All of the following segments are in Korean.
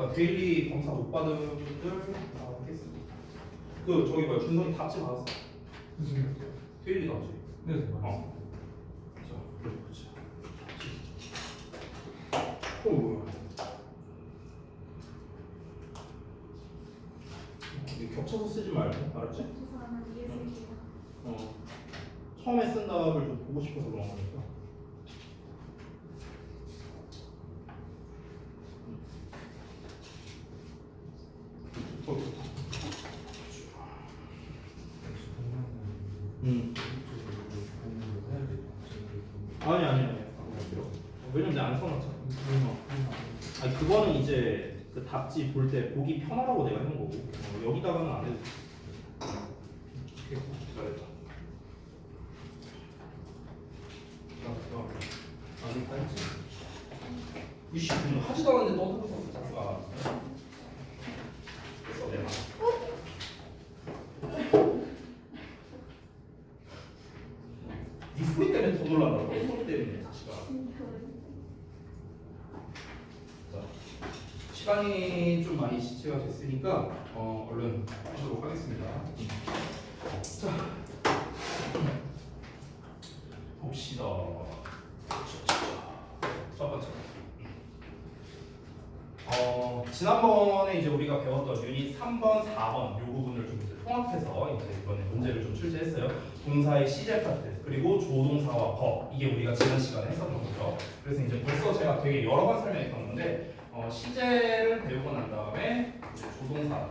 자, 데일리 검사 못 받은 분들 나오겠습니다. 그 저기 뭐야 준성이 답지 받았어. 무슨 일이요? 데일리 답지. 네, 맞습니다. 자, 보자. 뭐야? 이거 겹쳐서 쓰지 말고, 알았지? 조사하면 이해해드릴게요. 처음에 쓴 답을 좀 보고 싶어서 그런 거니까. 아니. 왜냐면 내가 안 써놨잖아. 아니 그거는 이제 그 답지 볼 때 보기 편하라고 내가 해놓은 거고 여기다가는 안 해도 돼. 잘했다. 아니 알지? 이씨 하지도 않았는데 떠들어서 자수가. 됐어 내가. 네 소리 때문에 더 놀란다고. 내 소리 때문에 자식아. 자, 시간이 좀 많이 지체가 됐으니까 얼른 하도록 하겠습니다. 자, 봅시다. 첫 번째. 지난번에 이제 우리가 배웠던 유닛 3번, 4번 이 부분을 좀 이제 통합해서 이제 이번에 문제를 좀 출제했어요. 동사의 시제 파트 그리고 조동사와 법 이게 우리가 지난 시간에 했었던 거죠. 그래서 이제 벌써 제가 되게 여러 번 설명했던 건데 시제를 배우고 난 다음에 이제 조동사를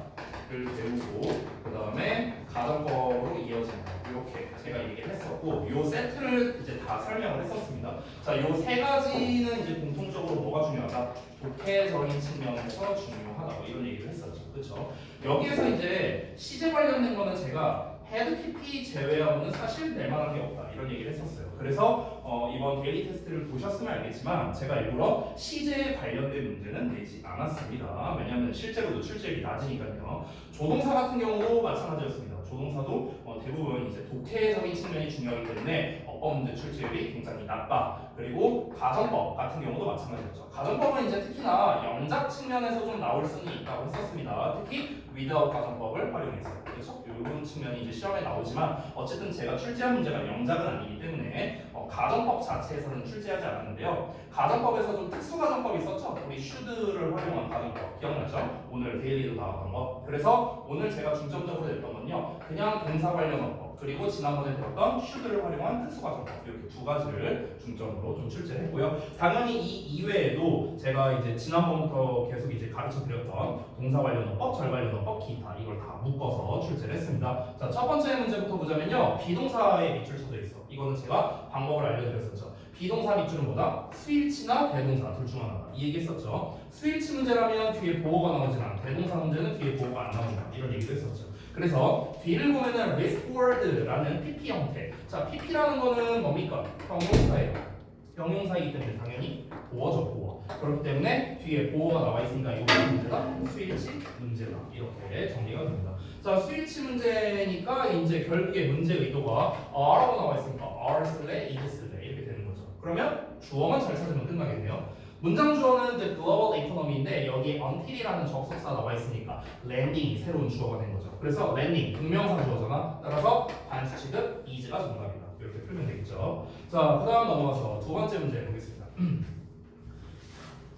배우고 그 다음에 가정법으로 이어진 거 이렇게 제가 얘기를 했었고 이 세트를 이제 다 설명을 했었습니다. 자, 이 세 가지는 이제 공통적으로 뭐가 중요하다? 독해적인 측면에서 중요하다 뭐 이런 얘기를 했었죠. 그렇죠? 여기에서 이제 시제 관련된 거는 제가 헤드 PP 제외하고는 사실 낼 만한 게 없다 이런 얘기를 했었어요. 그래서 이번 데일리 테스트를 보셨으면 알겠지만 제가 일부러 시제에 관련된 문제는 내지 않았습니다. 왜냐하면 실제로도 출제율이 낮으니까요. 조동사 같은 경우도 마찬가지였습니다. 조동사도 대부분 이제 독해적인 측면이 중요하기 때문에 어법 문제 출제율이 굉장히 낮다. 그리고 가정법 같은 경우도 마찬가지였죠. 가정법은 이제 특히나 영작 측면에서 좀 나올 수는 있다고 했었습니다. 특히 without 가정법을 활용해서 그렇죠? 이런 측면이 이제 시험에 나오지만 어쨌든 제가 출제한 문제가 영작은 아니기 때문에 가정법 자체에서는 출제하지 않았는데요. 가정법에서 좀 특수 가정법이 있었죠. 우리 should를 활용한 가정법 기억나죠? 오늘 데일리도 나왔던 거. 그래서 오늘 제가 중점적으로 냈던 건요. 그냥 동사 관련 어법 그리고 지난번에 배웠던 should를 활용한 특수 가정법 이렇게 두 가지를 중점으로 좀 출제를 했고요. 당연히 이 이외에도 제가 이제 지난번부터 계속 이제 가르쳐 드렸던 동사 관련 어법, 절 관련 어법, 기타 이걸 다 묶어서 출제를 했습니다. 자, 첫 번째 문제부터 보자면요. 비동사의 밑줄 쳐져 있어. 이거는 제가 방법을 알려드렸었죠. 비동사 밑줄은 뭐다? 스위치나 대동사 둘 중 하나다. 이 얘기 했었죠. 스위치 문제라면 뒤에 보호가 나오진 않아. 대동사 문제는 뒤에 보호가 안 나온다. 이런 얘기도 했었죠. 그래서 뒤를 보면은 risk word라는 PP 형태. 자, PP라는 거는 뭡니까? 형용사예요. 형용사이기 때문에 당연히 보어죠, 보어. 그렇기 때문에 뒤에 보어가 나와 있으니까 이거 무슨 문제다? 스위치 문제다. 이렇게 정리가 됩니다. 자, 스위치 문제니까 이제 결국에 문제 의도가 R라고 나와 있으니까 R 쓸래, is 쓸래 이렇게 되는 거죠. 그러면 주어만 잘 찾으면 끝나겠네요. 문장 주어는 the global economy인데 여기 until이라는 접속사 나와 있으니까 landing이 새로운 주어가 된 거죠. 그래서 landing 동명사 주어잖아. 따라서 관수 취급 is가 정답이다. 이렇게 풀면 되겠죠. 자, 그 다음 넘어가서 두 번째 문제 보겠습니다.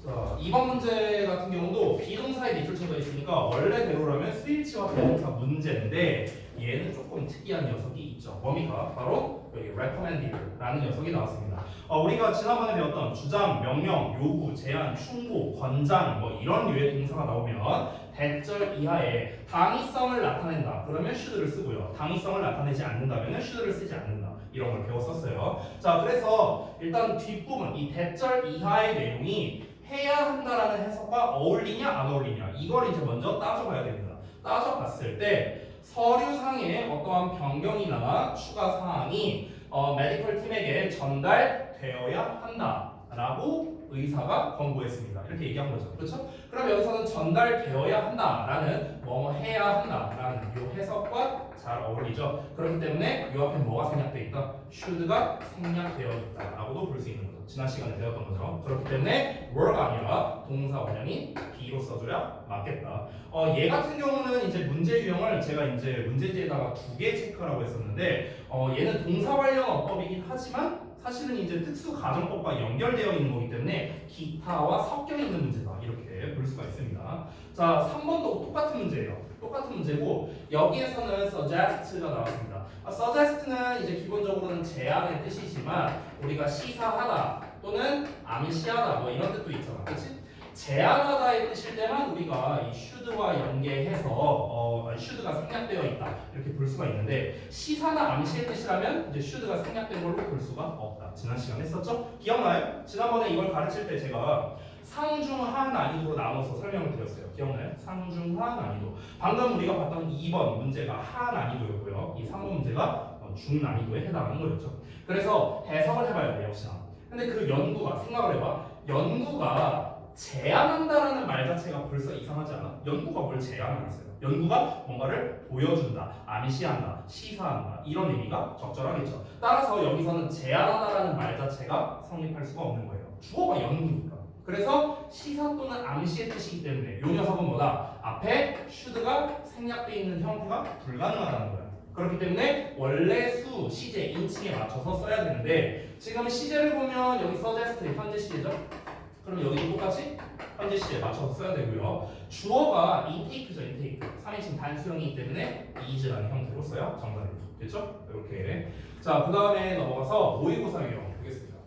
자, 2번 문제 같은 경우도 비동사에 밑줄 쳐져 있으니까 원래대로라면 스위치와 대동사 문제인데 얘는 조금 특이한 녀석이 있죠. 뭡니까? 바로 여기 recommended라는 녀석이 나왔습니다. 우리가 지난번에 배웠던 주장, 명령, 요구, 제안, 충고, 권장 뭐 이런 류의 동사가 나오면 대절 이하에 당위성을 나타낸다. 그러면 should를 쓰고요. 당위성을 나타내지 않는다면 should를 쓰지 않는다. 이런 걸 배웠었어요. 자, 그래서 일단 뒷부분 이 대절 이하의 내용이 해야 한다라는 해석과 어울리냐 안 어울리냐 이걸 이제 먼저 따져봐야 됩니다. 따져봤을 때 서류상의 어떠한 변경이나 추가 사항이 메디컬 팀에게 전달되어야 한다라고 의사가 권고했습니다. 이렇게 얘기한 거죠. 그렇죠? 그럼 여기서는 전달되어야 한다라는 뭐 해야 한다라는 이 해석과 잘 어울리죠. 그렇기 때문에 이 앞에 뭐가 생략되어 있다? should가 생략되어 있다라고도 볼 수 있는 거죠. 지난 시간에 배웠던 거죠. 그렇기 때문에 were가 아니라 동사 원형이 be로 써줘야 맞겠다. 얘 같은 경우는 이제 문제 유형을 제가 이제 문제지에다가 2개 체크라고 했었는데 얘는 동사 관련 어법이긴 하지만 사실은 이제 특수 가정법과 연결되어 있는 거기 때문에 기타와 섞여 있는 문제다 이렇게 볼 수가 있습니다. 자, 3번도 똑같은 문제예요. 똑같은 문제고 여기에서는 suggest가 나왔습니다. suggest는 이제 기본적으로는 제안의 뜻이지만 우리가 시사하다 또는 암시하다 뭐 이런 뜻도 있잖아, 그렇지? 제안하다의 뜻일 때만 우리가 이 should와 연계해서 should가 생략되어 있다 이렇게 볼 수가 있는데 시사나 암시의 뜻이라면 이제 should가 생략된 걸로 볼 수가 없다. 지난 시간에 했었죠? 기억나요? 지난번에 이걸 가르칠 때 제가 상중하 난이도로 나눠서 설명을 드렸어요. 기억나요? 상중하 난이도. 방금 우리가 봤던 2번 문제가 하 난이도였고요. 이 3번 문제가 중 난이도에 해당하는 거였죠. 그래서 해석을 해봐야 돼요, 역시나. 근데 그 연구가 생각을 해봐. 연구가 제안한다라는 말 자체가 벌써 이상하지 않아? 연구가 뭘 제안하겠어요? 연구가 뭔가를 보여준다, 암시한다, 시사한다 이런 의미가 적절하겠죠. 따라서 여기서는 제안하다라는 말 자체가 성립할 수가 없는 거예요. 주어가 연구니까. 그래서 시사 또는 암시의 뜻이기 때문에 이 녀석은 뭐다? 앞에 should가 생략되어 있는 형태가 불가능하다는 거야. 그렇기 때문에 원래 수, 시제, 인칭에 맞춰서 써야 되는데 지금 시제를 보면 여기 suggest 현재 시제죠? 그럼 여기도 똑같이 현재 시제에 맞춰서 써야 되고요. 주어가 intake죠, intake. 3인칭 단수형이기 때문에 is라는 형태로 써야 정답입니다. 됐죠? 이렇게. 자, 그 다음에 넘어가서 모의고사 유형 보겠습니다.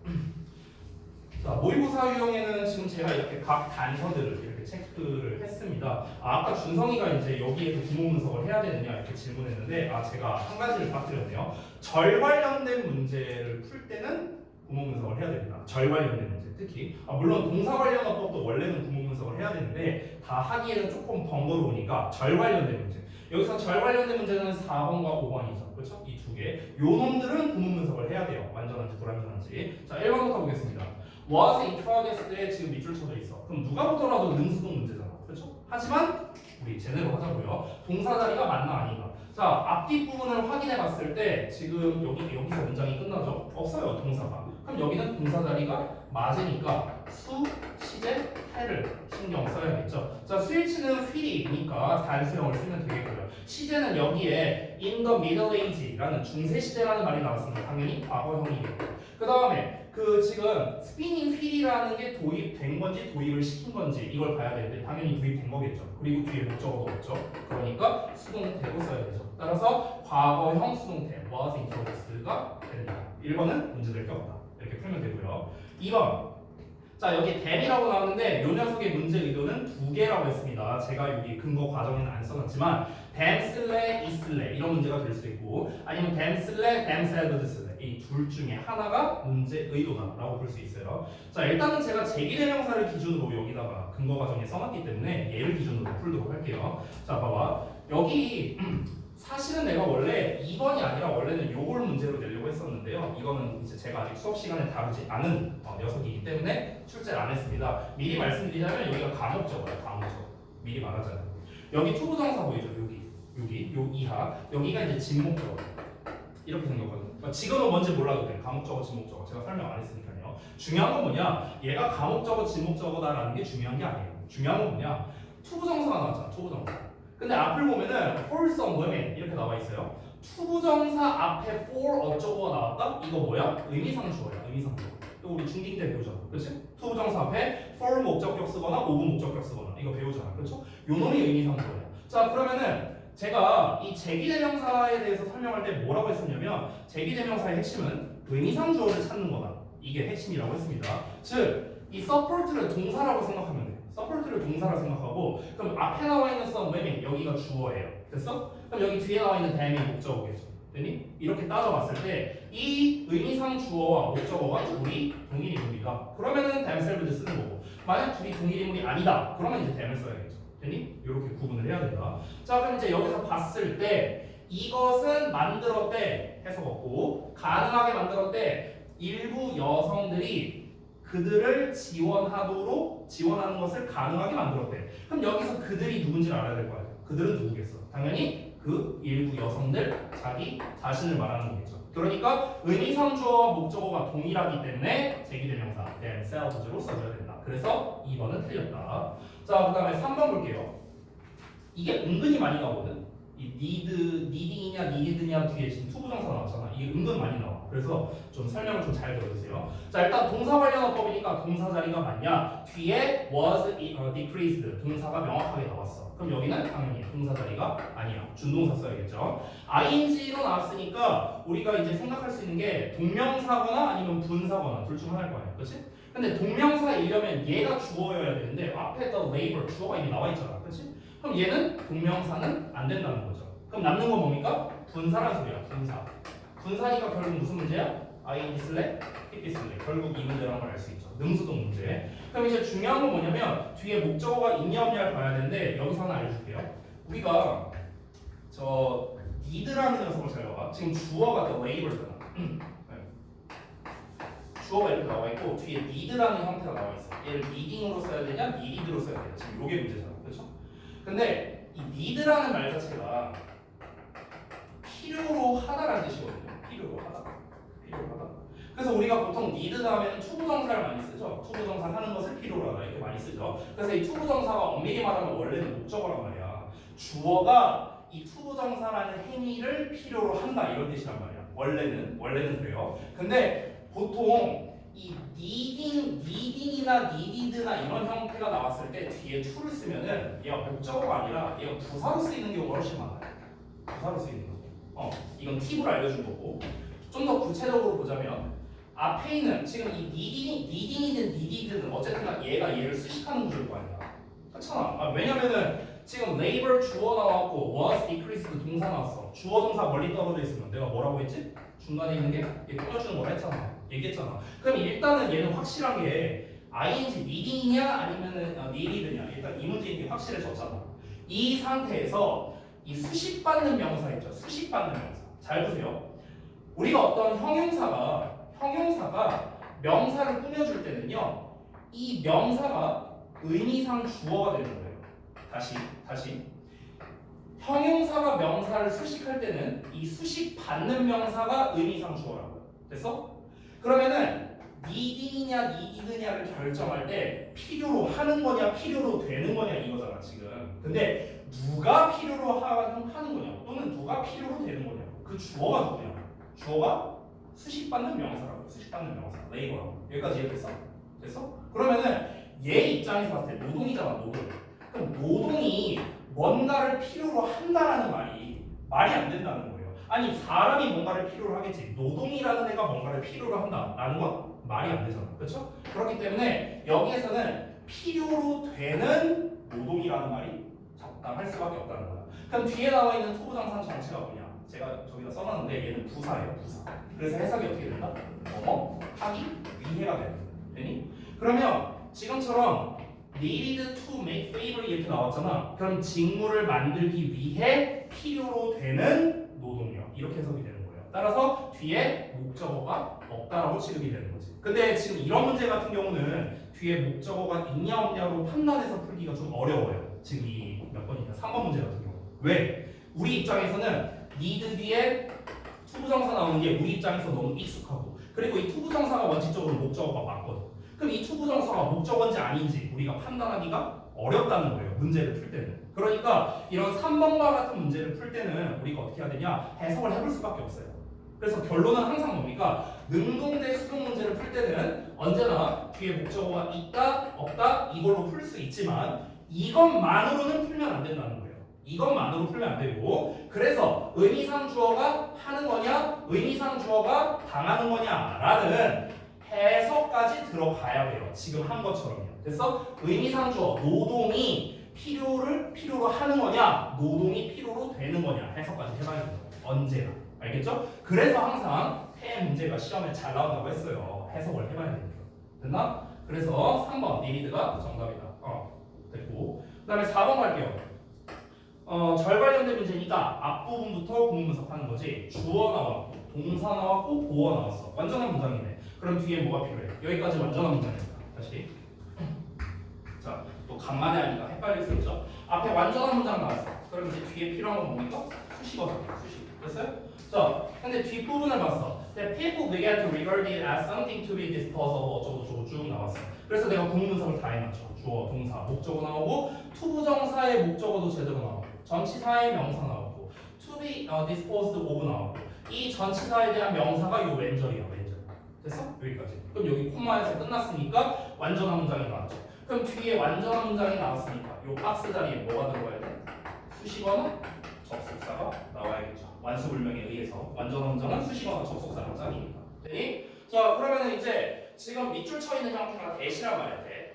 자, 모의고사 유형에는 지금 제가 이렇게 각 단서들을 이렇게 체크를 했습니다. 아까 준성이가 이제 여기에서 기본 분석을 해야 되느냐 이렇게 질문했는데 제가 한 가지를 빠뜨렸네요. 절 관련된 문제를 풀 때는 구문 분석을 해야 됩니다. 절 관련된 문제 특히 물론 동사 관련 어법도 원래는 구문 분석을 해야 되는데 다 하기에는 조금 번거로우니까 절 관련된 문제. 여기서 절 관련된 문제는 4번과 5번이죠. 그렇죠? 이 두 개. 요 놈들은 구문 분석을 해야 돼요. 완전한지 불완전한지. 자, 1번부터 보겠습니다. was in progress에 지금 밑줄 쳐져 있어. 그럼 누가 보더라도 능수동 문제잖아. 그렇죠? 하지만 우리 제대로 하자고요. 동사 자리가 맞나 아닌가. 자, 앞뒤 부분을 확인해 봤을 때 지금 여기서 문장이 끝나죠? 없어요, 동사가. 그럼 여기는 동사 자리가 맞으니까 수, 시제, 해를 신경 써야겠죠. 자, 스위치는 feel이니까 단수형을 쓰면 되겠고요. 시제는 여기에 in the middle age라는 중세 시대라는 말이 나왔으니까 당연히 과거형이겠고. 그 다음에 지금 spinning wheel이라는 게 도입된 건지 도입을 시킨 건지 이걸 봐야 되는데 당연히 도입된 거겠죠. 그리고 뒤에 목적어도 없죠. 그러니까 수동태로 써야 되죠. 따라서 과거형 수동태 was in progress가 됩니다. 1번은 문제될 게 없다. 이렇게 풀면 되고요. 2번. 자, 여기 dam이라고 나오는데 이 녀석의 문제 의도는 2개라고 했습니다. 제가 여기 근거 과정에는 안 써놨지만 damn 쓸래, 있을래 이런 문제가 될 수 있고 아니면 damn 쓸래, damn salved 쓸래 이 둘 중에 하나가 문제 의도다라고 볼 수 있어요. 자, 일단은 제가 제기대명사를 기준으로 여기다가 근거 과정에 써놨기 때문에 얘를 기준으로 풀도록 할게요. 자, 봐봐. 여기 사실은 내가 원래 2번이 아니라 원래는 요걸 문제로 내려고 했었는데요. 이거는 이제 제가 아직 수업 시간에 다루지 않은 녀석이기 때문에 출제를 안 했습니다. 미리 말씀드리자면 여기가 과목적어예요. 과목적어. 미리 말하자면. 여기 투부정사 보이죠? 여기 요 이하. 여기가 이제 진목적어. 이렇게 생겼거든요. 지금은 뭔지 몰라도 돼. 과목적어, 진목적어. 제가 설명 안 했으니까요. 중요한 건 뭐냐? 얘가 과목적어, 진목적어다라는 게 중요한 게 아니에요. 중요한 건 뭐냐? 투부정사가 나왔잖아. 투부정사. 근데 앞을 보면은 for some women 이렇게 나와 있어요. 투부정사 앞에 for 어쩌고가 나왔다? 이거 뭐야? 의미상주어야. 의미상주어. 이거 우리 중딩 때 배우잖아. 그렇지? 투부정사 앞에 for 목적격 쓰거나 오브 목적격 쓰거나 이거 배우잖아. 그렇죠? 요 놈이 의미상주어야. 자, 그러면은 제가 이 제기대명사에 대해서 설명할 때 뭐라고 했었냐면 제기대명사의 핵심은 의미상주어를 찾는 거다. 이게 핵심이라고 했습니다. 즉, 이 support를 동사라고 생각하면 돼. support를 동사라 생각하고 그럼 앞에 나와 있는 some women 여기가 주어예요. 됐어? 그럼 여기 뒤에 나와 있는 dam이 목적어겠죠. 됐니? 이렇게 따져봤을 때 이 의미상 주어와 목적어가 둘이 동일 인물이다. 그러면은 damn salved 쓰는 거고 만약 둘이 동일 인물이 아니다. 그러면 이제 dam을 써야겠죠. 됐니? 이렇게 구분을 해야 된다. 자, 그럼 이제 여기서 봤을 때 이것은 만들었대 해석 없고 가능하게 만들었대 일부 여성들이 그들을 지원하는 것을 가능하게 만들었대. 그럼 여기서 그들이 누군지를 알아야 될 거 아니야. 그들은 누구겠어? 당연히 그 일부 여성들 자기 자신을 말하는 거겠죠. 그러니까 의미상 주어와 목적어가 동일하기 때문에 제기대명사 themselves로 써줘야 된다. 그래서 2번은 틀렸다. 자, 그 다음에 3번 볼게요. 이게 은근히 많이 나오거든. 이 needing이냐 needed냐 뒤에 지금 투부정사 나왔잖아. 이게 은근 많이 나와. 그래서 좀 설명을 좀 잘 들어주세요. 자, 일단 동사 관련어법이니까 동사 자리가 맞냐? 뒤에 was decreased 동사가 명확하게 나왔어. 그럼 여기는 당연히 동사 자리가 아니야. 준동사 써야겠죠. ing로 나왔으니까 우리가 이제 생각할 수 있는 게 동명사거나 아니면 분사거나 둘 중 하나일 거 아니야. 그렇지? 근데 동명사이려면 얘가 주어여야 되는데 앞에 the labor 주어가 이미 나와 있잖아. 그렇지? 그럼 얘는 동명사는 안 된다는 거죠. 그럼 남는 건 뭡니까? 분사란 소리야. 분사. 분사니까 결국 무슨 문제야? ing 쓸래? pp 쓸래? 결국 이 문제라는 걸 알 수 있죠. 능수동 문제. 그럼 이제 중요한 건 뭐냐면 뒤에 목적어가 있냐 없냐를 봐야 되는데 여기서 하나 알려줄게요. 우리가 저 need라는 녀석을 잘 봐봐. 지금 주어가 the labor잖아. 주어가 이렇게 나와 있고 뒤에 need라는 형태가 나와 있어. 얘를 needing으로 써야 되냐, needed로 써야 되냐. 지금 이게 문제잖아. 그렇죠? 근데 이 need라는 말 자체가 필요로 하다라는 뜻이거든요. 필요로 하다. 필요로 하다. 그래서 우리가 보통 need 다음에는 투부정사를 많이 쓰죠. 투부정사 하는 것을 필요로 하다 이렇게 많이 쓰죠. 그래서 이 투부정사가 엄밀히 말하면 원래는 목적어란 말이야. 주어가 이 투부정사라는 행위를 필요로 한다 이런 뜻이란 말이야. 원래는 그래요. 근데 보통 이 needing이나 needed나 이런 형태가 나왔을 때 뒤에 to를 쓰면은 얘가 목적어가 아니라 얘가 부사로 쓰이는 경우가 훨씬 많아요. 부사로 쓰이는 거. 이건 팁을 알려준 거고 좀 더 구체적으로 보자면 앞에 있는 지금 이 needing이든 needed든 어쨌든 얘가 얘를 수식하는 구조일 거 아니야. 그렇잖아. 왜냐면은 지금 labor 주어 나왔고 was decreased 동사 나왔어. 주어 동사 멀리 떨어져 있으면 내가 뭐라고 했지? 중간에 있는 게 얘 꾸며주는 거라 했잖아. 얘기했잖아. 그럼 일단은 얘는 확실한 게 ing needing이냐 아니면은 needed냐 일단 이 문제인 게 확실해졌잖아. 이 상태에서 이 수식받는 명사 있죠. 수식받는 명사. 잘 보세요. 우리가 어떤 형용사가 명사를 꾸며줄 때는요. 이 명사가 의미상 주어가 되는 거예요. 다시. 형용사가 명사를 수식할 때는 이 수식받는 명사가 의미상 주어라고요. 됐어? 그러면은 needing이냐 needed냐를 결정할 때 필요로 하는 거냐 필요로 되는 거냐 이거잖아 지금. 근데 누가 필요로 하는 거냐 또는 누가 필요로 되는 거냐 그 주어가 누구냐? 주어가 수식받는 명사라고. 수식받는 명사 레이버라고. 여기까지 이해됐어? 됐어? 그러면은 얘 입장에서 봤을 때 노동이잖아. 노동. 그럼 노동이 뭔가를 필요로 한다라는 말이 안 된다는 거예요. 아니 사람이 뭔가를 필요로 하겠지. 노동이라는 애가 뭔가를 필요로 한다라는 건 말이 안 되잖아. 그렇죠? 그렇기 때문에 여기에서는 필요로 되는 노동이라는 말이 적당할 수밖에 없다는 거야. 그럼 뒤에 나와 있는 투부정사 정체가 뭐냐? 제가 저기다 써놨는데 얘는 부사예요. 부사. 그래서 해석이 어떻게 된다? 하기 위해가 되니? 그러면 지금처럼 needed to make favor 이렇게 나왔잖아. 그럼 직무를 만들기 위해 필요로 되는 노동력 이렇게 해석이 되는 거예요. 따라서 뒤에 목적어가 없다라고 취급이 되는 거지. 근데 지금 이런 문제 같은 경우는 뒤에 목적어가 있냐 없냐로 판단해서 풀기가 좀 어려워요. 지금 이 몇 번이냐 3번 문제 같은 경우. 왜? 우리 입장에서는 need 뒤에 투부정사 나오는 게 우리 입장에서 너무 익숙하고 그리고 이 투부정사가 원칙적으로 목적어가 맞거든. 그럼 이 투부정사가 목적어인지 아닌지 우리가 판단하기가 어렵다는 거예요. 문제를 풀 때는. 그러니까 이런 3번과 같은 문제를 풀 때는 우리가 어떻게 해야 되냐? 해석을 해볼 수밖에 없어요. 그래서 결론은 항상 뭡니까? 능동대 수동 문제를 풀 때는 언제나 뒤에 목적어가 있다, 없다 이걸로 풀 수 있지만 이것만으로는 풀면 안 된다는 거예요. 이것만으로 풀면 안 되고 그래서 의미상 주어가 하는 거냐 의미상 주어가 당하는 거냐라는 해석까지 들어가야 돼요. 지금 한 것처럼요. 됐어? 의미상 주어 노동이 필요로 하는 거냐 노동이 필요로 되는 거냐 해석까지 해봐야 돼요. 언제나. 알겠죠? 그래서 항상 태 문제가 시험에 잘 나온다고 했어요. 해석을 해봐야 됩니다. 됐나? 그래서 3번 need가 정답이다. 됐고 그 다음에 4번 갈게요. 절 관련된 문제니까 앞부분부터 구문 분석하는 거지. 주어 나왔고 동사 나왔고 보어 나왔어. 완전한 문장이네. 그럼 뒤에 뭐가 필요해? 여기까지 완전한 문장입니다. 다시 자, 또 간만에 하니까 헷갈릴 수 있죠. 앞에 완전한 문장 나왔어. 그럼 이제 뒤에 필요한 건 뭡니까? 수식어잖아. 수식. 됐어요? 자, 근데 뒷부분을 봤어. The people began to regard it as something to be disposable 어쩌고 저쩌고 쭉 나왔어. 그래서 내가 구문분석을 다 해놨죠. 주어, 동사, 목적어 나오고 투부정사의 목적어도 제대로 나오고 전치사의 명사 나오고 to be disposed of 나오고 이 전치사에 대한 명사가 요 왼절이야. 왼절. 됐어? 여기까지. 그럼 여기 콤마에서 끝났으니까 완전한 문장이 나왔죠. 그럼 뒤에 완전한 문장이 나왔으니까 요 박스 자리에 뭐가 들어가야 돼? 수식어나 접속사가 나와야겠죠. 완수불명에 의해서 완전한 문장은 수식어나 접속사가 짱이니까. 네? 자, 그러면 이제 지금 밑줄 쳐 있는 형태가 대시란 말이야. 대.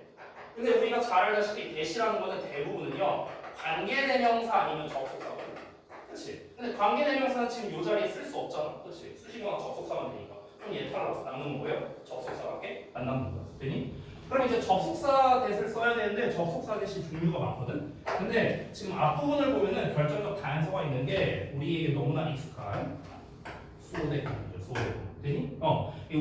근데 우리가 잘 알다시피 대시라는 거는 대부분은요 관계대명사 아니면 접속사거든. 그렇지? 근데 관계대명사는 지금 요 자리에 쓸 수 없잖아. 그렇지? 수식어나 접속사만 되니까. 그럼 얘 탈락. 남는 거예요? 접속사밖에 안 남는 거야. 되니? 그럼 이제 접속사 대를 써야 되는데 접속사 대시 종류가 많거든. 근데 지금 앞부분을 보면은 결정적 다양성가 있는 게 우리에게 너무나 익숙한 소대구문이죠. 소대구문. 되니?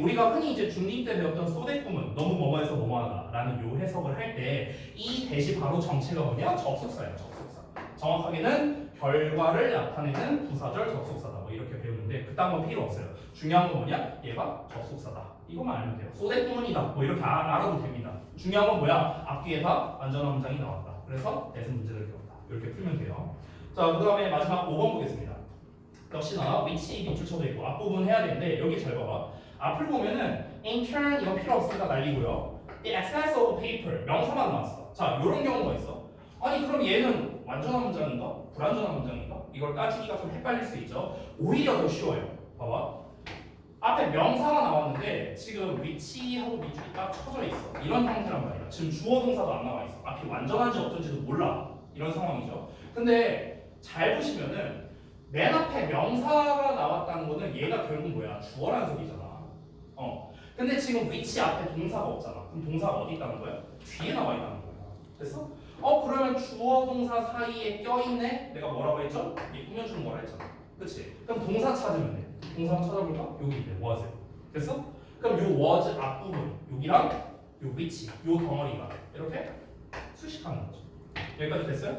우리가 흔히 이제 중2 때 배웠던 소대구문 너무 뭐뭐해서 뭐뭐하다라는 요 해석을 할 때 이 대시 바로 정체가 뭐냐? 접속사예요. 접속사. 정확하게는 결과를 나타내는 부사절 접속사다. 뭐 이렇게 배우는데 그딴 건 필요 없어요. 중요한 건 뭐냐? 얘가 접속사다. 이것만 알면 돼요. 소대구문이다. 뭐 이렇게 알아도 됩니다. 중요한 건 뭐야? 앞뒤에다 완전한 문장이 나왔다. 그래서 대신 문제를 배웠다. 이렇게 풀면 돼요. 자, 그 다음에 마지막 5번 보겠습니다. 역시나 위치 밑줄 쳐져 있고 앞부분 해야 되는데 여기 잘 봐봐. 앞을 보면은 in turn 이거 필요 없으니까 날리고요. The excess of paper 명사만 나왔어. 자, 이런 경우가 있어. 아니 그럼 얘는 완전한 문장인가? 불완전한 문장인가? 이걸 따지기가 좀 헷갈릴 수 있죠. 오히려 더 쉬워요. 봐봐. 앞에 명사가 나왔는데 지금 위치하고 밑줄이 딱 쳐져 있어. 이런 형태란 말이야. 지금 주어 동사도 안 나와 있어. 앞이 완전한지 어쩐지도 몰라. 이런 상황이죠. 근데 잘 보시면은 맨 앞에 명사가 나왔다는 거는 얘가 결국 뭐야? 주어라는 소리잖아. 근데 지금 위치 앞에 동사가 없잖아. 그럼 동사가 어디 있다는 거야? 뒤에 나와 있다는 거야. 됐어? 그러면 주어 동사 사이에 껴있네? 내가 뭐라고 했죠? 얘 꾸며주는 거라 했잖아. 그치? 그럼 동사 찾으면 돼. 동사 한번 찾아볼까? 여기 있네. was. 됐어? 그럼 요 was 앞부분 여기랑 요 위치 요 덩어리가 이렇게 수식하는 거죠. 여기까지 됐어요?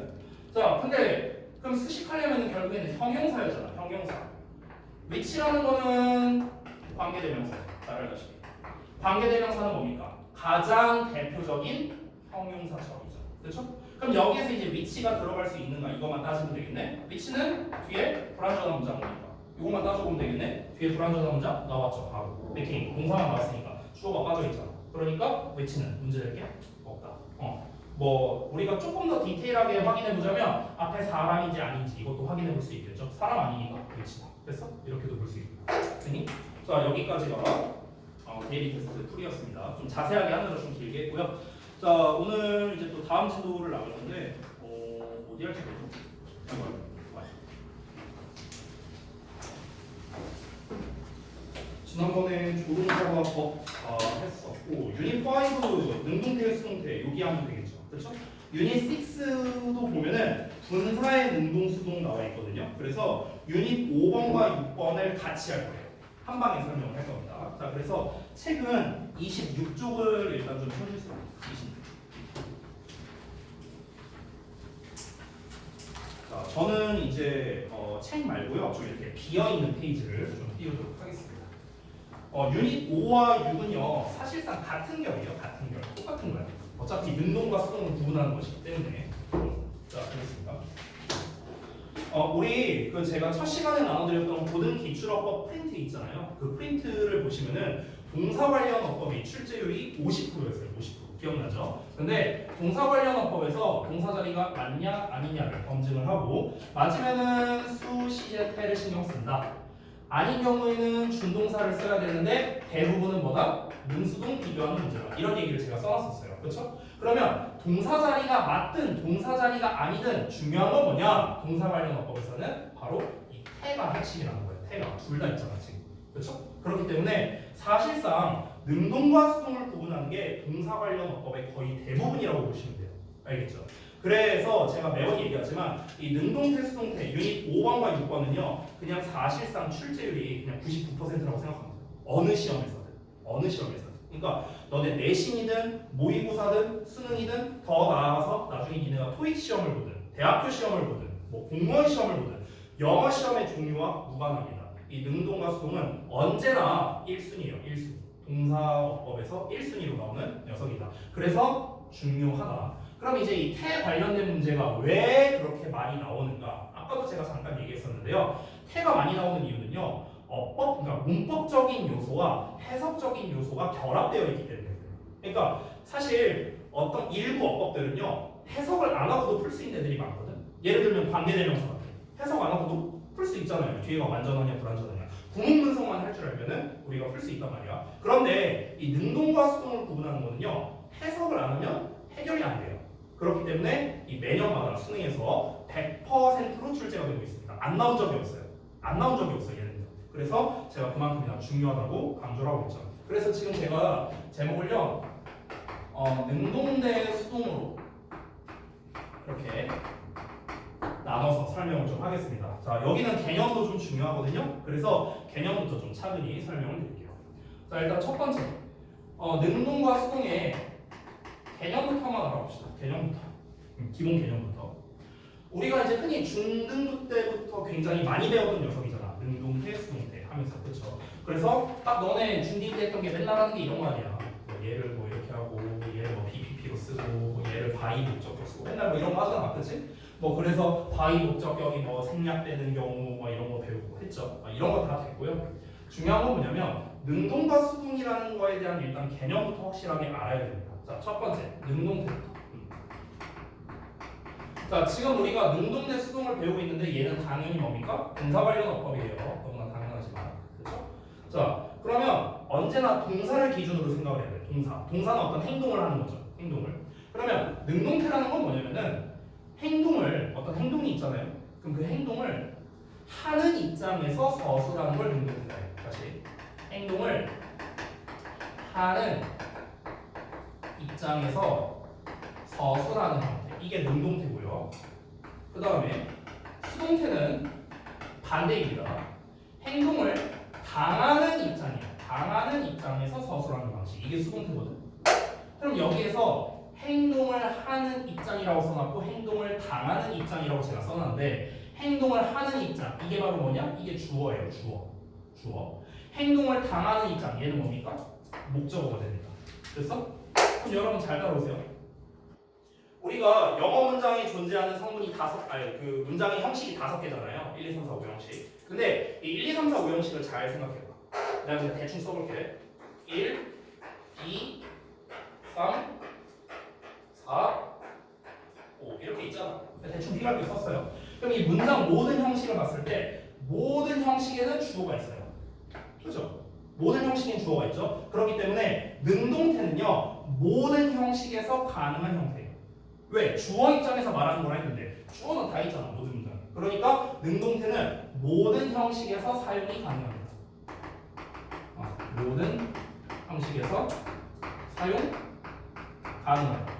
자, 근데 그럼 수식하려면 결국에는 형용사였잖아. 형용사. 위치라는 거는 관계대명사. 잘 알다시피. 관계대명사는 뭡니까? 가장 대표적인 형용사처이죠. 그렇죠? 그럼 여기에서 이제 위치가 들어갈 수 있는가 이것만 따지면 되겠네. 위치는 뒤에 불완전한 문장이니까 이것만 따져보면 되겠네. 뒤에 불완전한 문장 나왔죠. 바로 메킹 동사만 나왔으니까 주어가 빠져있잖아. 그러니까 위치는 문제될 게 없다. 뭐 우리가 조금 더 디테일하게 확인해 보자면 앞에 사람인지 아닌지 이것도 확인해 볼 수 있겠죠. 사람 아니니까 위치다. 됐어? 이렇게도 볼 수 있고. 됐니? 자, 여기까지가 데일리 테스트 풀이었습니다. 좀 자세하게 하느라 좀 길게 했고요. 자, 오늘 이제 또 다음 진도를 나가는데 어디 할지 모르겠어요. 지난번에 조동사와 법 했었고 유닛 5 능동태 수동태 여기 하면 되겠죠. 그렇죠? 유닛 6도 보면은 분사의 능동 수동 나와 있거든요. 그래서 유닛 5번과 6번을 같이 할 거예요. 한 방에 설명을 할 겁니다. 자, 그래서 책은 26쪽을 일단 좀 펴주세요. 26쪽. 자, 저는 이제 책 말고요. 좀 이렇게 비어 있는 페이지를 좀 띄우도록 하겠습니다. 유닛 5와 6은요 사실상 같은 결이에요. 같은 결. 똑같은 거예요. 어차피 능동과 수동을 구분하는 것이기 때문에. 자, 그렇습니다. 우리 제가 첫 시간에 나눠드렸던 고등 기출어법 프린트 있잖아요. 그 프린트를 보시면은 동사 관련 어법이 출제율이 50%였어요. 50%. 기억나죠? 근데 동사 관련 어법에서 동사 자리가 맞냐 아니냐를 검증을 하고 맞으면은 수, 시제, 태를 신경 쓴다. 아닌 경우에는 준동사를 써야 되는데 대부분은 뭐다? 능수동 비교하는 문제다. 이런 얘기를 제가 써놨었어요. 그렇죠? 그러면 동사 자리가 맞든 동사 자리가 아니든 중요한 건 뭐냐? 동사 관련 어법에서는 바로 이 태가 핵심이라는 거예요. 태가 둘 다 있잖아 지금. 그렇죠? 그렇기 때문에 사실상 능동과 수동을 구분하는 게 동사 관련 어법의 거의 대부분이라고 보시면 돼요. 알겠죠? 그래서 제가 매번 얘기하지만 이 능동태 수동태 유닛 5번과 6번은요 그냥 사실상 출제율이 그냥 99%라고 생각합니다. 어느 시험에서든. 그러니까 너네 내신이든 모의고사든 수능이든 더 나아가서 나중에 니네가 토익 시험을 보든 대학교 시험을 보든 뭐 공무원 시험을 보든 영어 시험의 종류와 무관합니다. 이 능동과 수동은 언제나 1순위예요. 1순위. 동사어법에서 1순위로 나오는 녀석이다. 그래서 중요하다. 그럼 이제 이 태 관련된 문제가 왜 그렇게 많이 나오는가? 아까도 제가 잠깐 얘기했었는데요. 태가 많이 나오는 이유는요. 그러니까 문법적인 요소와 해석적인 요소가 결합되어 있기 때문에. 그러니까 사실 어떤 일부 어법들은요. 해석을 안 하고도 풀 수 있는 애들이 많거든. 예를 들면 관계대명사 같은 해석 안 하고도 풀 수 있잖아요. 뒤에가 완전하냐 불완전하냐. 구문 분석만 할 줄 알면은 우리가 풀 수 있단 말이야. 그런데 이 능동과 수동을 구분하는 거는요. 해석을 안 하면 해결이 안 돼요. 그렇기 때문에 이 매년마다 수능에서 100%로 출제가 되고 있습니다. 안 나온 적이 없어요. 안 나온 적이 없어요. 얘는. 그래서 제가 그만큼이나 중요하다고 강조를 하고 있죠. 그래서 지금 제가 제목을요. 능동 대 수동으로 이렇게 나눠서 설명을 좀 하겠습니다. 자, 여기는 개념도 좀 중요하거든요. 그래서 개념부터 좀 차근히 설명을 드릴게요. 자, 일단 첫 번째, 능동과 수동의 개념부터만 알아봅시다. 개념부터, 기본 개념부터. 우리가 이제 흔히 중등부 때부터 굉장히 많이 배웠던 녀석이잖아. 능동태, 수동태 하면서, 그렇죠? 그래서 딱 너네 중2 때 했던 게 맨날 하는 게 이런 거 아니야. 뭐 얘를 뭐 이렇게 하고, 얘를 뭐 BPP로 쓰고, 뭐 얘를 바이 목적격 쓰고, 맨날 뭐 이런 거 하잖아, 그렇지? 뭐 그래서 바이 목적격이 뭐 생략되는 경우 뭐 이런 거 배우고 했죠. 이런 거 다 됐고요. 중요한 건 뭐냐면 능동과 수동이라는 거에 대한 일단 개념부터 확실하게 알아야 됩니다. 자, 첫 번째 능동태부터. 자, 지금 우리가 능동 대 수동을 배우고 있는데 얘는 당연히 뭡니까? 동사 관련 어법이에요. 너무나 당연하지만, 그렇죠? 자, 그러면 언제나 동사를 기준으로 생각을 해야 돼. 동사는 어떤 행동을 하는 거죠. 행동을. 그러면 능동태라는 건 뭐냐면은 어떤 행동이 있잖아요. 그럼 그 행동을 하는 입장에서 서술하는 걸 능동태다 해요. 다시 행동을 하는 입장에서 서술하는 형태. 이게 능동태고요. 그 다음에 수동태는 반대입니다. 행동을 당하는 입장이에요. 당하는 입장에서 서술하는 방식. 이게 수동태거든. 그럼 여기에서 행동을 하는 입장이라고 써놨고 행동을 당하는 입장이라고 제가 써놨는데 행동을 하는 입장 이게 바로 뭐냐? 이게 주어예요. 주어. 행동을 당하는 입장 얘는 뭡니까? 목적어가 됩니다. 됐어? 그럼 여러분 잘 따라오세요. 우리가 영어 문장에 존재하는 성분이 그 문장의 형식이 5개잖아요. 1, 2, 3, 4, 5 형식. 근데 이 1, 2, 3, 4, 5 형식을 잘 생각해봐. 내가 그냥 대충 써볼게. 1, 2, 3, 4, 5 이렇게 있잖아. 대충 필요할 때 썼어요. 그럼 이 문장 모든 형식을 봤을 때 모든 형식에는 주어가 있어요. 그렇죠? 모든 형식엔 주어가 있죠. 그렇기 때문에 능동태는요 모든 형식에서 가능한 형태예요. 왜? 주어 입장에서 말하는 거라 했는데 주어는 다 있잖아 모든 문장에. 그러니까 능동태는 모든 형식에서 사용이 가능합니다. 모든 형식에서 사용 가능합니다.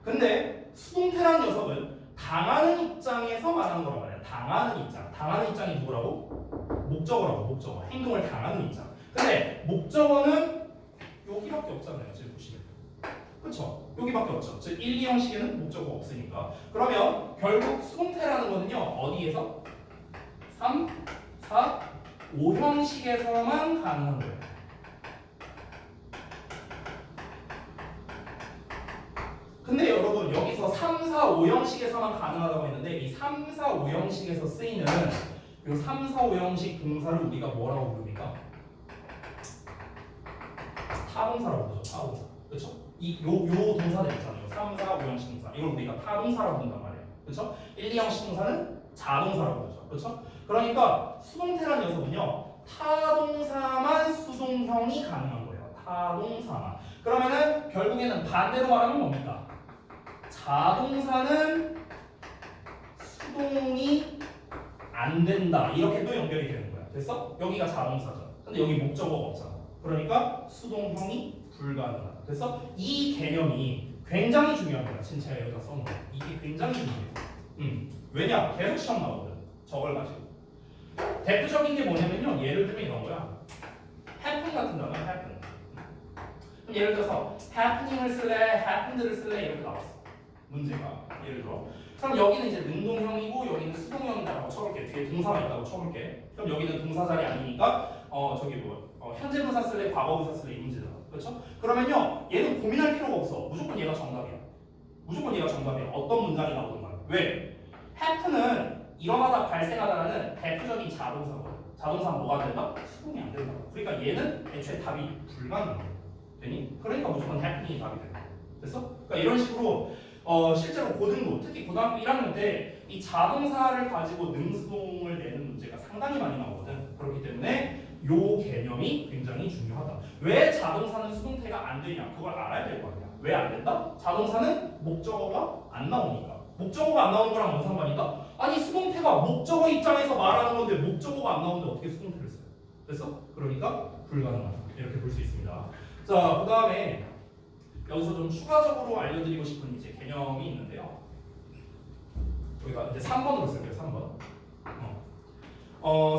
근데 수동태라는 녀석은 당하는 입장에서 말하는 거란 말이야. 당하는 입장. 당하는 입장이 누구라고? 목적어라고. 목적어. 행동을 당하는 입장. 근데 목적어는 여기밖에 없잖아요. 지금 보시면. 그렇죠? 여기밖에 없죠. 즉 1, 2 형식에는 목적어가 없으니까. 그러면 결국 수동태라는 거는요. 어디에서? 3, 4, 5 형식에서만 가능한 거예요. 근데 여러분 여기서 3, 4, 5 형식에서만 가능하다고 했는데 이 3, 4, 5 형식에서 쓰이는 이 3, 4, 5 형식 동사를 우리가 뭐라고 부릅니까? 타동사라고 부르죠. 타동사. 그렇죠? 요 동사들 있잖아요. 3, 4, 5 형식 동사. 이걸 우리가 타동사라고 부른단 말이에요. 그렇죠? 1, 2 형식 동사는 자동사라고 부르죠. 그렇죠? 그러니까 수동태라는 녀석은요. 타동사만 수동형이 가능한 거예요. 타동사만. 그러면은 결국에는 반대로 말하면 뭡니까? 자동사는 수동이 안 된다. 이렇게 또 연결이 되는 거야. 됐어? 여기가 자동사죠. 근데 여기 목적어가 없잖아. 그러니까 수동형이 불가능하다. 됐어? 이 개념이 굉장히 중요합니다. 진짜 여기다 써놓은 거. 이게 굉장히 중요해요. 왜냐? 계속 시험 나오거든. 저걸 가지고. 대표적인 게 뭐냐면요. 예를 들면 이런 거야. happen 같은 단어, happen. 그럼 예를 들어서 happening을 쓸래, happened를 쓸래 이렇게 나왔어. 문제가 예를 들어 그럼 여기는 이제 능동형이고 여기는 수동형이라고 쳐볼게. 뒤에 동사가 있다고 쳐볼게. 그럼 여기는 동사 자리 아니니까 저기 현재 분사 쓸래 과거 분사 쓸래 이 문제잖아. 그렇죠? 그러면요 얘는 고민할 필요가 없어. 무조건 얘가 정답이야. 무조건 얘가 정답이야. 어떤 문장이 나오든 간에. 왜? happen은 일어나다 발생하다라는 대표적인 자동사거든. 자동사는 뭐가 된다? 수동이 안 된다. 그러니까 얘는 애초에 답이 불가능해. 되니? 그러니까 무조건 happen이 답이 된다. 됐어? 그러니까 이런 식으로 실제로 고등부, 특히 고등학교 1학년 때 이 자동사를 가지고 능수동을 내는 문제가 상당히 많이 나오거든. 그렇기 때문에 요 개념이 굉장히 중요하다. 왜 자동사는 수동태가 안 되냐? 그걸 알아야 될 거 아니야. 왜 안 된다? 자동사는 목적어가 안 나오니까. 목적어가 안 나오는 거랑 뭔 상관이다? 아니 수동태가 목적어 입장에서 말하는 건데 목적어가 안 나오는데 어떻게 수동태를 써요? 됐어? 그러니까 불가능하다. 이렇게 볼 수 있습니다. 자, 그 다음에 여기서 좀 추가적으로 알려드리고 싶은 이제 개념이 있는데요. 우리가 이제 3번으로 쓸게요. 3번.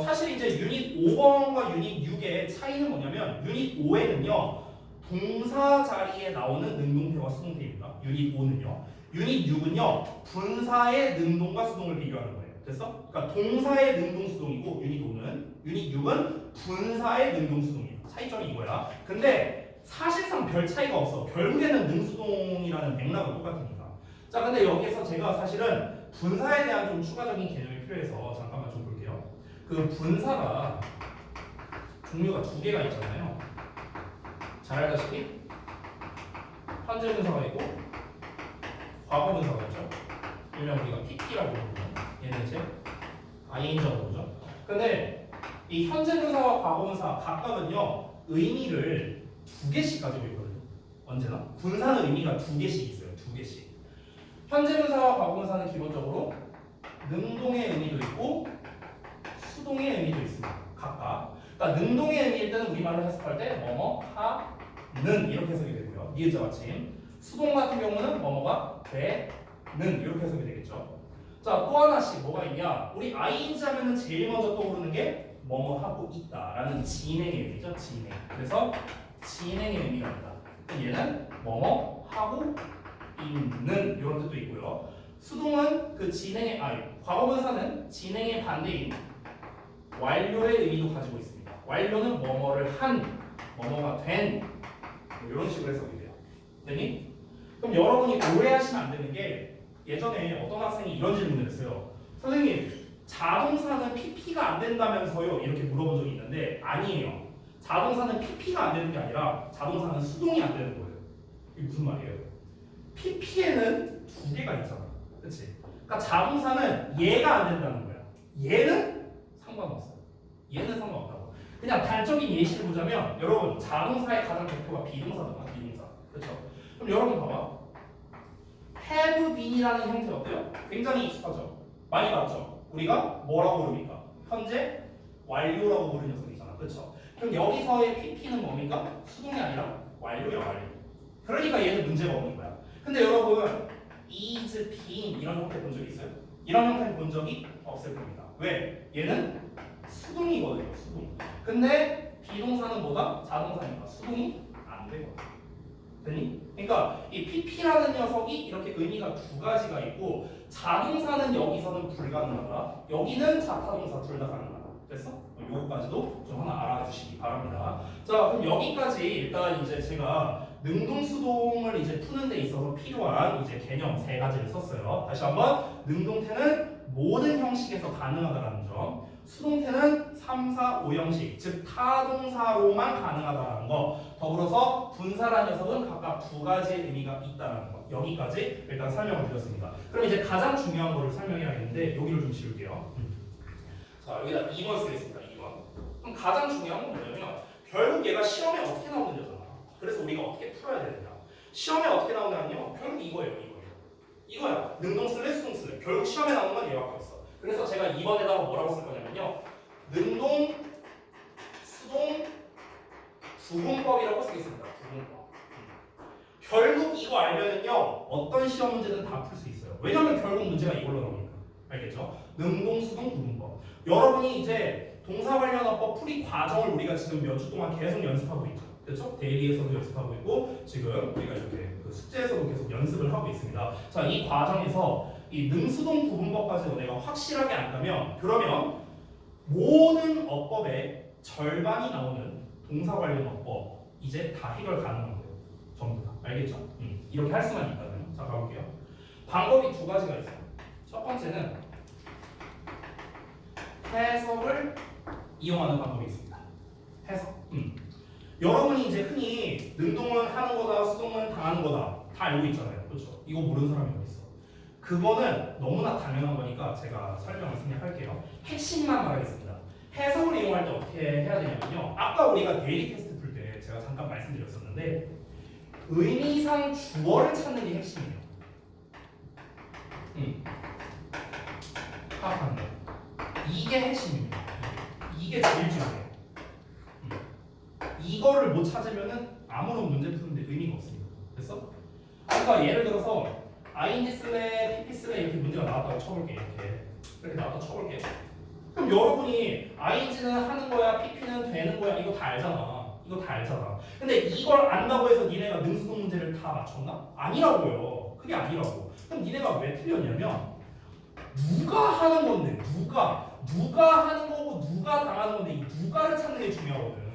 사실 이제 유닛 5번과 유닛 6의 차이는 뭐냐면 유닛 5에는요 동사 자리에 나오는 능동태와 수동태입니다. 유닛 5는요. 유닛 6은요 분사의 능동과 수동을 비교하는 거예요. 됐어? 그러니까 동사의 능동 수동이고 유닛 6은 분사의 능동 수동이에요. 차이점이 이거야. 근데 사실상 별 차이가 없어. 결국에는 능수동이라는 맥락은 똑같으니까. 자, 근데 여기서 제가 사실은 분사에 대한 좀 추가적인 개념이 필요해서 잠깐만 좀 볼게요. 그 분사가 종류가 두 개가 있잖아요. 잘 알다시피 현재 분사가 있고 과거 분사가 있죠. 일명 우리가 PP라고 부르는 얘는 이제 ING라고 부르죠. 근데 이 현재 분사와 과거 분사 각각은요 의미를 두 개씩 가지고 있거든요. 언제나 분사는 의미가 두 개씩 있어요. 두 개씩. 현재 분사와 과거 분사는 기본적으로 능동의 의미도 있고 수동의 의미도 있습니다. 각각. 그러니까 능동의 의미일 때는 우리말로 해석할 때 뭐뭐 하는 이렇게 해석이 되고요. 니은자 받침. 수동 같은 경우는 뭐뭐가 되는 이렇게 해석이 되겠죠. 자, 또 하나씩 뭐가 있냐? 우리 ING 하면은 제일 먼저 떠오르는 게 뭐뭐 하고 있다라는 진행의 의미죠. 진행. 그래서 진행의 의미가 있다. 얘는 뭐뭐 하고 있는 이런 뜻도 있고요. 수동은 그 진행의 과거분사는 진행의 반대인 완료의 의미도 가지고 있습니다. 완료는 뭐뭐를 한, 뭐뭐가 된 이런 식으로 해석이 돼요. 되니? 그럼 여러분이 오해하시면 안 되는 게 예전에 어떤 학생이 이런 질문을 했어요. 선생님, 자동사는 PP가 안 된다면서요? 이렇게 물어본 적이 있는데 아니에요. 자동사는 PP가 안 되는 게 아니라 자동사는 수동이 안 되는 거예요. 이게 무슨 말이에요? PP에는 두 개가 있잖아. 그치? 그러니까 자동사는 얘가 안 된다는 거야. 얘는 상관없어요. 얘는 상관없다고. 그냥 단적인 예시를 보자면 여러분 자동사의 가장 대표가 비동사잖아. 비동사. 그렇죠? 그럼 여러분 봐봐. have been이라는 형태 어때요? 굉장히 익숙하죠? 많이 봤죠? 우리가 뭐라고 부릅니까? 현재 완료라고 부르는 녀석이잖아. 그렇죠? 그럼 여기서의 PP는 뭡니까? 수동이 아니라 완료야, 완료. 그러니까 얘는 문제가 없는 거야. 근데 여러분 is, been 이런 형태 본 적 있어요? 이런 형태 본 적이 없을 겁니다. 왜? 얘는 수동이거든요. 수동. 근데 비동사는 뭐다? 자동사니까 수동이 안 되거든. 되니? 그러니까 이 PP라는 녀석이 이렇게 의미가 두 가지가 있고 자동사는 여기서는 불가능하다. 여기는 자타동사 둘 다 가능하다. 됐어? 요거까지도 좀 하나 알아주시기 바랍니다. 자, 그럼 여기까지 일단 이제 제가 능동수동을 이제 푸는 데 있어서 필요한 이제 개념 세 가지를 썼어요. 다시 한번 능동태는 모든 형식에서 가능하다는 점, 수동태는 3, 4, 5 형식, 즉 타동사로만 가능하다는 거, 더불어서 분사라는 녀석은 각각 두 가지의 의미가 있다는 거. 여기까지 일단 설명을 드렸습니다. 그럼 이제 가장 중요한 거를 설명해야겠는데 여기를 좀 지울게요. 자, 여기다 2번 쓰겠습니다. 2번. 그럼 가장 중요한 건 뭐냐면 결국 얘가 시험에 어떻게 나오는지잖아. 그래서 우리가 어떻게 풀어야 되느냐. 시험에 어떻게 나오냐면요. 결국 이거예요. 이거야. 능동 쓸래 수동 쓸래. 결국 시험에 나오는 건 얘밖에 없어. 그래서 제가 2번에다가 뭐라고 쓸 거냐면요. 능동, 수동, 구분법이라고 쓰겠습니다. 구분법. 결국 이거 알면은요. 어떤 시험 문제든 다 풀 수 있어요. 왜냐면 결국 문제가 이걸로 나오니까. 알겠죠? 능동, 수동, 구분법. 여러분이 이제 동사 관련어법 풀이 과정을 우리가 지금 몇 주 동안 계속 연습하고 있죠. 그렇죠? 데일리에서도 연습하고 있고 지금 우리가 이렇게 그 숙제에서도 계속 연습을 하고 있습니다. 자, 이 과정에서 이 능수동 구분법까지 너네가 확실하게 안다면 그러면 모든 어법의 절반이 나오는 동사 관련 어법 이제 다 해결 가능한 거예요. 전부 다. 알겠죠? 이렇게 할 수만 있다면. 자, 가볼게요. 방법이 두 가지가 있어요. 첫 번째는 해석을 이용하는 방법이 있습니다. 해석. 여러분이 이제 흔히 능동은 하는 거다, 수동은 당하는 거다 다 알고 있잖아요. 그렇죠? 이거 모르는 사람이 어디 있어? 그거는 너무나 당연한 거니까 제가 설명을 생략할게요. 핵심만 말하겠습니다. 해석을 이용할 때 어떻게 해야 되냐면요. 아까 우리가 데일리 테스트 풀 때 제가 잠깐 말씀드렸었는데 의미상 주어를 찾는 게 핵심이에요. 파악하는 거. 이게 핵심입니다. 이게 제일 중요해요. 이거를 못 찾으면은 아무런 문제 푸는데 의미가 없습니다. 됐어? 그러니까 예를 들어서 ing 쓸래, pp 쓸래 이렇게 문제가 나왔다고 쳐볼게. 이렇게 나왔다고 쳐볼게. 그럼 여러분이 ing는 하는 거야, pp는 되는 거야 이거 다 알잖아. 이거 다 알잖아. 근데 이걸 안다고 해서 니네가 능수동 문제를 다 맞췄나? 아니라고요. 그게 아니라고. 그럼 니네가 왜 틀렸냐면 누가 하는 건데 누가 하는 거고 누가 당하는 건데 이 누가를 찾는 게 중요하거든.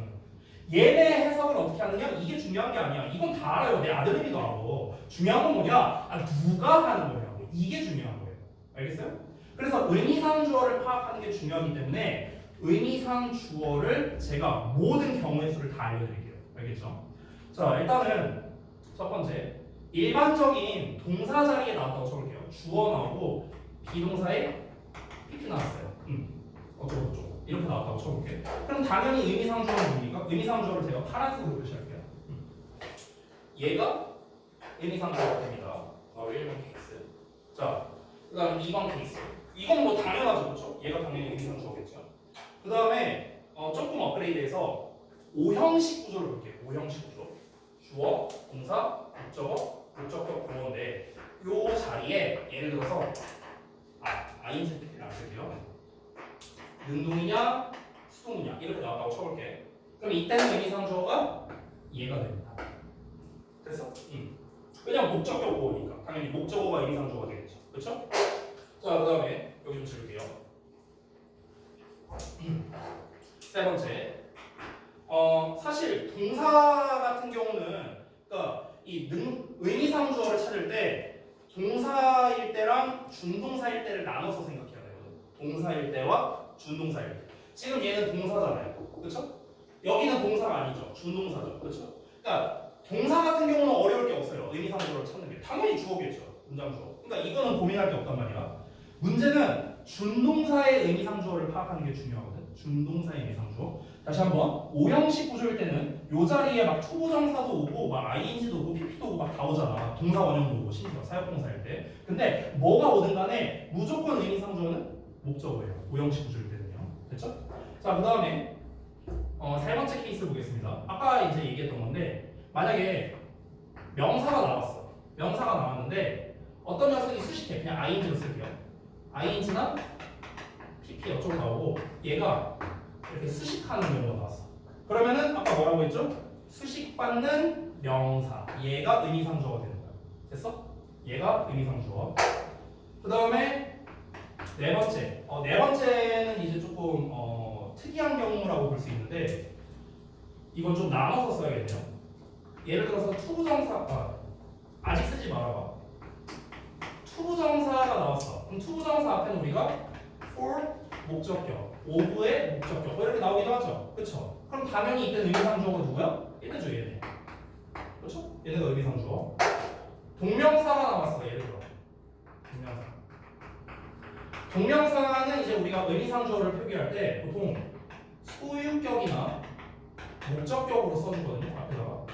얘네 해석을 어떻게 하느냐 이게 중요한 게 아니야. 이건 다 알아요. 내 아들내미도 알아. 중요한 건 뭐냐? 누가 하는 거냐고. 이게 중요한 거예요. 알겠어요? 그래서 의미상 주어를 파악하는 게 중요하기 때문에 의미상 주어를 제가 모든 경우의 수를 다 알려드릴게요. 알겠죠? 자, 일단은 첫 번째 일반적인 동사 자리에 나왔다고 쳐볼게요. 주어 나오고 비동사에 pp 나왔어요. 어쩌고 이렇게 나왔다고 쳐볼게. 그럼 당연히 의미상 주어는 뭡니까? 의미상 주어를 제가 파란색으로 표시할게요. 얘가 의미상 주어가 됩니다. 1번 케이스. 자, 그 다음 2번 케이스. 이건 뭐 당연하죠, 그렇죠? 얘가 당연히 의미상 주어겠죠. 그 다음에 조금 업그레이드해서 5형식 구조를 볼게요. 5형식 구조. 주어, 동사, 목적어, 목적격 보어인데 요 자리에 예를 들어서 ing를 안 쓸게요. 능동이냐 수동이냐 이렇게 나왔다고 쳐볼게. 그럼 이때는 의미상 주어가 얘가 됩니다. 됐어? 왜냐면 목적격 보어니까 당연히 목적어가 의미상 주어가 되겠죠. 그렇죠? 자, 그 다음에 여기 좀 지울게요. 세 번째, 사실 동사 같은 경우는 그러니까 이 의미상 주어를 찾을 때 동사일 때랑 준동사일 때를 나눠서 생각해야 되거든. 동사일 때와 준동사일 때. 지금 얘는 동사잖아요. 그렇죠? 여기는 동사가 아니죠. 준동사죠. 그렇죠? 그러니까 동사 같은 경우는 어려울 게 없어요. 의미상 주어를 찾는 게 당연히 주어겠죠. 문장 주어. 그러니까 이거는 고민할 게 없단 말이야. 문제는 준동사의 의미상 주어를 파악하는 게 중요하거든. 준동사의 의미상 주어. 다시 한번 5형식 구조일 때는 요 자리에 막 투부정사도 오고 막 ing도 오고 pp도 오고 막 다 오잖아. 동사 원형도 오고 심지어 사역동사일 때. 근데 뭐가 오든 간에 무조건 의미상 주어는 목적어예요. 5형식 구조일 때는요. 됐죠? 자, 그 다음에 세 번째 케이스 보겠습니다. 아까 이제 얘기했던 건데 만약에 명사가 나왔어. 명사가 나왔는데 어떤 녀석이 수식해. 그냥 ing로 쓸게요. ing나 pp 어쩌고 나오고 얘가 이렇게 수식하는 경우가 나왔어. 그러면은 아까 뭐라고 했죠? 수식받는 명사. 얘가 의미상 주어가 되는 거야. 됐어? 얘가 의미상 주어. 그 다음에 네 번째. 네 번째는 이제 조금 특이한 경우라고 볼 수 있는데 이건 좀 나눠서 써야겠네요. 예를 들어서 투부정사 아직 쓰지 말아봐. 투부정사가 나왔어. 그럼 투부정사 앞에는 우리가 for 목적격, of의 목적격 이렇게 나오기도 하죠. 그렇죠? 그럼 당연히 이때 의미상 주어가 누구야? 얘네죠, 얘네. 그렇죠? 얘네가 의미상 주어. 동명사가 나왔어. 예를 들어 동명사. 동명사는 이제 우리가 의미상 주어를 표기할 때 보통 소유격이나 목적격으로 써주거든요. 앞에다가.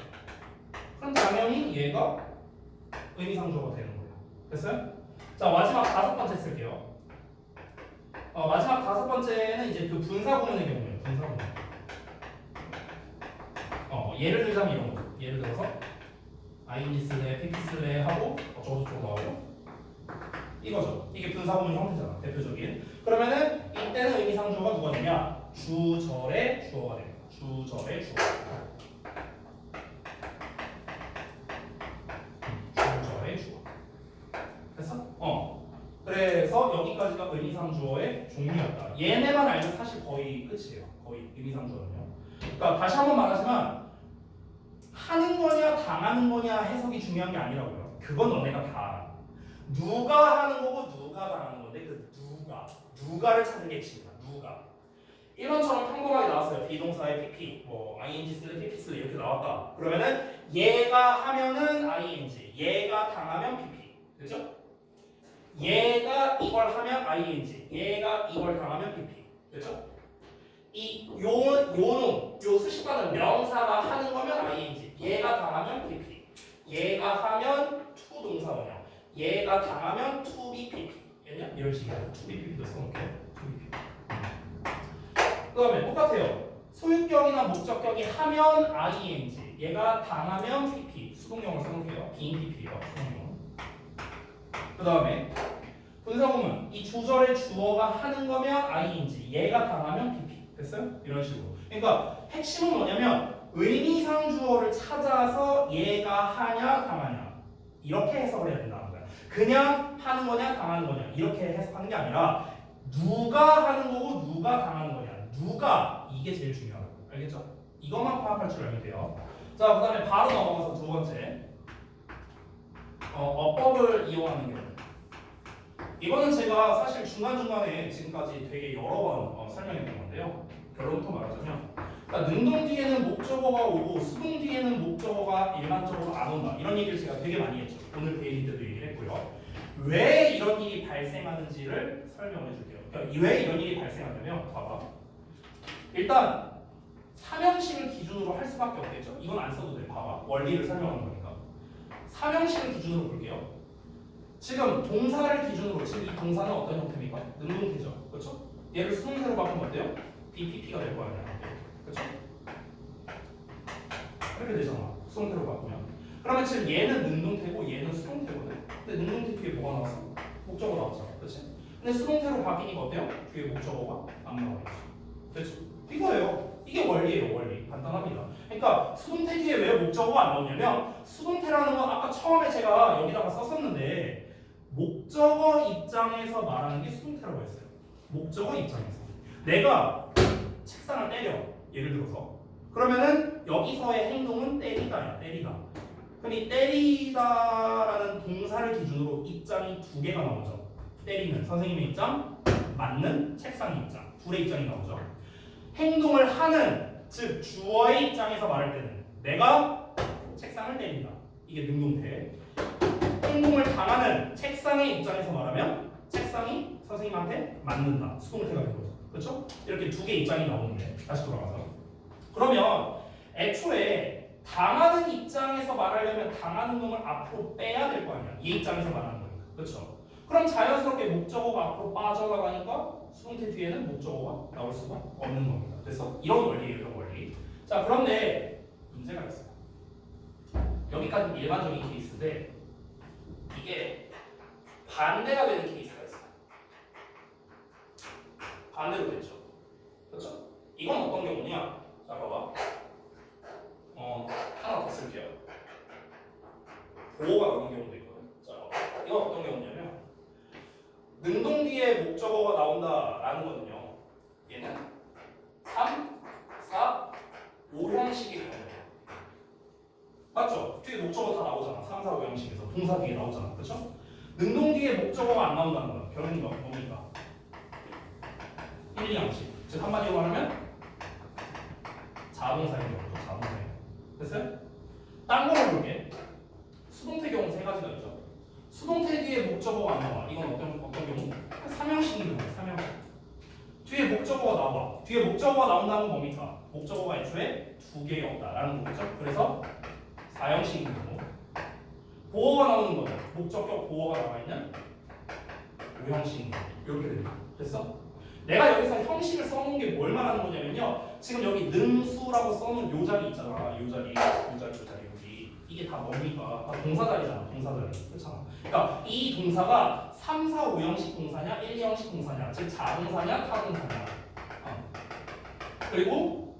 그럼 당연히 얘가 의미상 주어가 되는 거예요. 됐어요? 자, 마지막 다섯 번째 쓸게요. 마지막 다섯 번째는 이제 그 분사 구문의 경우예요. 분사 구문. 예를 들자면 이런 거. 예를 들어서 ing 쓸래, pp 쓸래 하고 어쩌고저쩌고 나오고 이거죠. 이게 분사 구문 형태잖아. 대표적인. 그러면은 이때는 의미상 주어가 누가 되냐? 주절의 주어가 됩니다. 주절의 주어. 맞았어? 그래서 여기까지가 의미상주어의 종류였다. 얘네만 알면 사실 거의 끝이에요. 거의 의미상주어는요. 그러니까 다시 한번 말하지만 하는 거냐 당하는 거냐 해석이 중요한 게 아니라고요. 그건 너네가 다 알아. 누가 하는 거고 누가 당하는 건데 그 누가를 찾는 게 핵심이야. 누가. 1번처럼 평범하게 나왔어요. 비동사의 PP, 뭐 ing 쓸래, PP 쓸래 이렇게 나왔다. 그러면은 얘가 하면은 ing, 얘가 당하면 PP, 그렇죠? 얘가 이걸 하면 ing, 얘가 이걸 당하면 PP, 그렇죠? 이 요놈, 요 수식과는 명사가 하는 거면 ing, 얘가 당하면 PP, 얘가 하면 to 동사원형, 얘가 당하면 to be PP, 됐냐? 이런 식이야. to be PP도 써놓게. to be PP. 그 다음에 똑같아요. 소유격이나 목적격이 하면 ing, 얘가 당하면 pp, 수동형을 써놓을게요. 빈 pp예요. 수동형. 그 다음에 분사구문, 이 주절의 주어가 하는 거면 ing, 얘가 당하면 pp. 됐어요? 이런 식으로. 그러니까 핵심은 뭐냐면 의미상 주어를 찾아서 얘가 하냐 당하냐 이렇게 해석을 해야 된다는 거야. 그냥 하는 거냐 당하는 거냐 이렇게 해석하는 게 아니라 누가 하는 거고 누가 당하는 거냐, 누가, 이게 제일 중요하다고. 알겠죠? 이것만 파악할 줄 알면 돼요. 자, 그 다음에 바로 넘어가서 두 번째 어법을 이용하는 경우. 이거는 제가 사실 중간중간에 지금까지 되게 여러 번 설명했던 건데요. 결론부터 말하자면, 그러니까 능동 뒤에는 목적어가 오고 수동 뒤에는 목적어가 일반적으로 안 온다, 이런 얘기를 제가 되게 많이 했죠. 오늘 데일리 때도 얘기를 했고요. 왜 이런 일이 발생하는지를 설명해 줄게요. 그러니까 왜 이런 일이 발생하냐면, 봐봐. 일단 삼형식을 기준으로 할 수밖에 없겠죠. 이건 안 써도 돼. 봐봐. 원리를 설명하는 거니까. 삼형식을 기준으로 볼게요. 지금 동사를 기준으로, 지금 이 동사는 어떤 형태입니까? 능동태죠. 그렇죠? 얘를 수동태로 바꾸면 어때요? BPP가 될 거 아니야. 그렇죠? 이렇게 되잖아. 수동태로 바꾸면. 그러면 지금 얘는 능동태고 얘는 수동태거든. 근데 능동태 뒤에 뭐가 나왔어? 목적어 나왔잖아. 그렇지? 근데 수동태로 바뀌니까 어때요? 뒤에 목적어가 안 나와있죠. 됐죠? 이거예요. 이게 원리예요. 원리. 간단합니다. 그러니까 수동태 뒤에 왜 목적어가 안 나오냐면, 수동태라는 건 아까 처음에 제가 여기다가 썼었는데 목적어 입장에서 말하는 게 수동태라고 했어요. 목적어 입장에서. 내가 책상을 때려. 예를 들어서. 그러면은 여기서의 행동은 때리다야. 때리다. 그럼 이 때리다라는 동사를 기준으로 입장이 두 개가 나오죠. 때리는 선생님의 입장, 맞는 책상의 입장. 둘의 입장이 나오죠. 행동을 하는, 즉 주어의 입장에서 말할 때는 내가 책상을 때린다. 이게 능동태. 행동을 당하는 책상의 입장에서 말하면 책상이 선생님한테 맞는다. 수동태가 된 거죠. 그렇죠? 이렇게 두 개의 입장이 나오는데, 다시 돌아가서. 그러면 애초에 당하는 입장에서 말하려면 당하는 놈을 앞으로 빼야 될 거 아니야. 이 입장에서 말하는 거니까. 그렇죠? 그럼 자연스럽게 목적어가 앞으로 빠져나가니까 수동태 뒤에는 목적어가 나올 수가 없는 겁니다. 그래서 이런 원리예요. 이런 원리. 자, 그런데 문제가 있어요. 여기까지 일반적인 케이스인데 이게 반대가 되는 케이스가 있어요. 반대로 됐죠. 그렇죠? 이건 어떤 경우냐? 자, 봐봐. 하나 더 쓸게요. 보호가 나오는 경우도 있거든. 자, 이건 어떤 경우냐면 능동 뒤에 목적어가 나온다라는 거는요. 얘는 3, 4, 5형식의 경우예요. 맞죠? 뒤에 목적어 다 나오잖아. 3, 4, 5형식에서 동사 뒤에 나오잖아. 그렇죠? 능동 뒤에 목적어가 안 나온다는 거야. 결론이 뭡니까? 1, 2형식. 즉 한마디로 말하면 자동사인 경우죠. 자동사인 경우. 됐어요? 딴 거를 볼게. 수동태 경우 세 가지가 있죠. 수동태 뒤에 목적어가 안 나와. 이건 어떤 경우? 3형식인 경우. 3형식. 뒤에 목적어가 나와. 뒤에 목적어가 나온다는 건 뭡니까? 목적어가 애초에 두 개였다라는 거죠. 그래서 4형식인 경우. 보어가 나오는 거죠. 목적격 보어가 나와 있는 5형식인 경우. 이렇게 됩니다. 됐어? 내가 여기서 형식을 써놓은 게 뭘 말하는 거냐면요. 지금 여기 능수라고 써놓은 요 자리 있잖아. 요 자리 여기. 이게 다 뭡니까? 다 동사 자리잖아. 동사 자리. 그렇잖아. 그러니까 이 동사가 3, 4, 5형식 동사냐, 1, 2형식 동사냐, 즉 자동사냐, 타동사냐. 그리고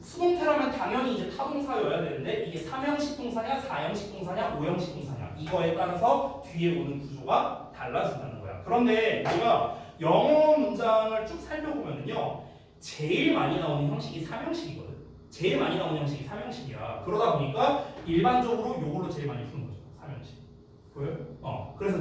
수동태라면 당연히 이제 타동사여야 되는데 이게 3형식 동사냐 4형식 동사냐 5형식 동사냐 이거에 따라서 뒤에 오는 구조가 달라진다는 거야. 그런데 우리가 영어 문장을 쭉 살펴보면요 제일 많이 나오는 형식이 3형식이거든. 제일 많이 나오는 형식이 3형식이야. 그러다 보니까 일반적으로 요걸로 제일 많이 푸는 거죠. 3형식. 보여요? 그래서